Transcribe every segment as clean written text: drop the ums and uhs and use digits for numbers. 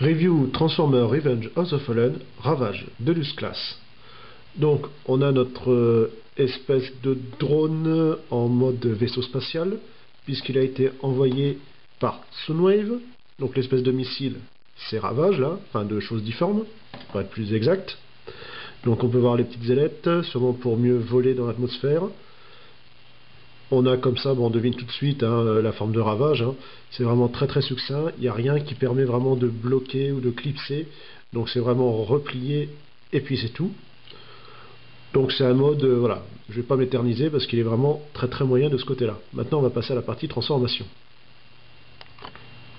Review Transformer Revenge of the Fallen, Ravage, Deluxe Class. Donc on a notre espèce de drone en mode vaisseau spatial, puisqu'il a été envoyé par Soundwave. Donc l'espèce de missile, c'est Ravage là, enfin de choses difformes, pour être plus exact. Donc on peut voir les petites ailettes, sûrement pour mieux voler dans l'atmosphère. On a comme ça, bon, on devine tout de suite la forme de Ravage. C'est vraiment très très succinct. Il n'y a rien qui permet vraiment de bloquer ou de clipser. Donc c'est vraiment replié et puis c'est tout. Donc c'est un mode, voilà, je ne vais pas m'éterniser parce qu'il est vraiment très très moyen de ce côté-là. Maintenant on va passer à la partie transformation.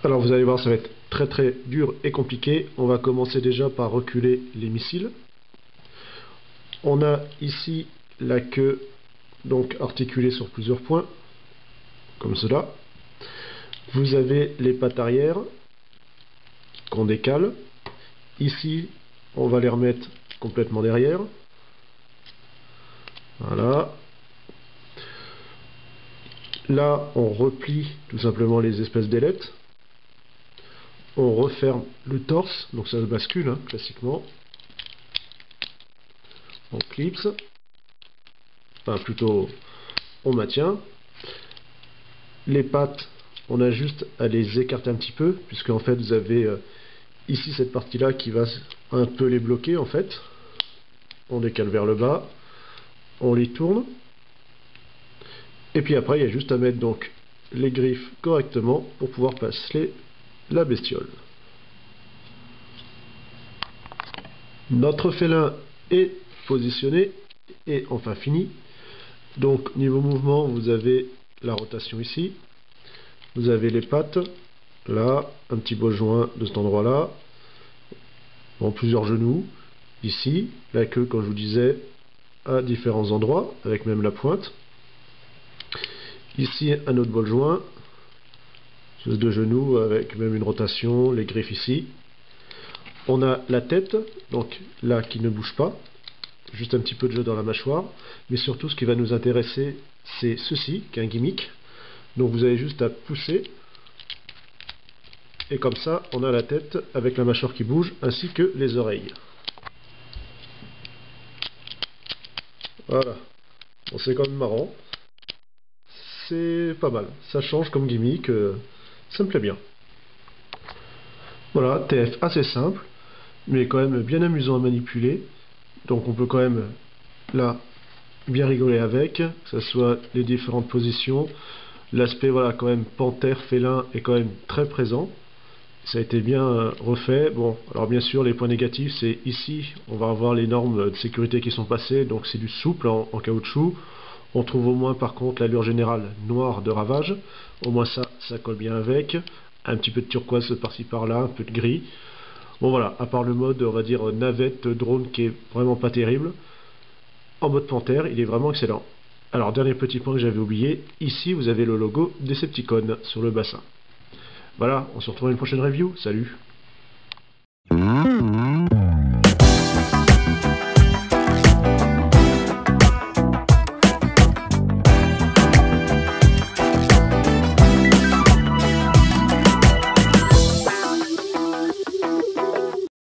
Alors vous allez voir, ça va être très très dur et compliqué. On va commencer déjà par reculer les missiles. On a ici la queue, donc articulée sur plusieurs points, comme cela. Vous avez les pattes arrière qu'on décale. Ici, on va les remettre complètement derrière. Voilà. Là, on replie tout simplement les espèces d'ailettes. On referme le torse, donc ça se bascule classiquement. On clipse. Enfin, plutôt, on maintient. Les pattes, on a juste à les écarter un petit peu, puisque en fait, vous avez ici cette partie-là qui va un peu les bloquer en fait. On décale vers le bas. On les tourne. Et puis après, il y a juste à mettre donc les griffes correctement pour pouvoir passer la bestiole. Notre félin est positionné et enfin fini. Donc niveau mouvement, vous avez la rotation ici. Vous avez les pattes, là, un petit beau joint de cet endroit-là. Bon, plusieurs genoux. Ici, la queue, comme je vous disais, à différents endroits, avec même la pointe. Ici, un autre bol joint, de genoux avec même une rotation, les griffes ici. On a la tête, donc là qui ne bouge pas, juste un petit peu de jeu dans la mâchoire, mais surtout ce qui va nous intéresser, c'est ceci, qui est un gimmick. Donc vous avez juste à pousser, et comme ça, on a la tête avec la mâchoire qui bouge, ainsi que les oreilles. Voilà, bon, c'est quand même marrant. C'est pas mal, ça change comme gimmick, ça me plaît bien. Voilà, TF assez simple, mais quand même bien amusant à manipuler. Donc on peut quand même, là, bien rigoler avec, que ce soit les différentes positions. L'aspect, voilà, quand même panthère, félin est quand même très présent. Ça a été bien refait. Bon, alors bien sûr, les points négatifs, c'est ici, on va avoir les normes de sécurité qui sont passées, donc c'est du souple en caoutchouc. On trouve au moins, par contre, l'allure générale noire de Ravage. Au moins ça colle bien avec. Un petit peu de turquoise par-ci par-là, un peu de gris. Bon voilà, à part le mode, on va dire, navette, drone, qui est vraiment pas terrible. En mode panthère, il est vraiment excellent. Alors, dernier petit point que j'avais oublié, ici vous avez le logo Decepticon sur le bassin. Voilà, on se retrouve à une prochaine review, salut!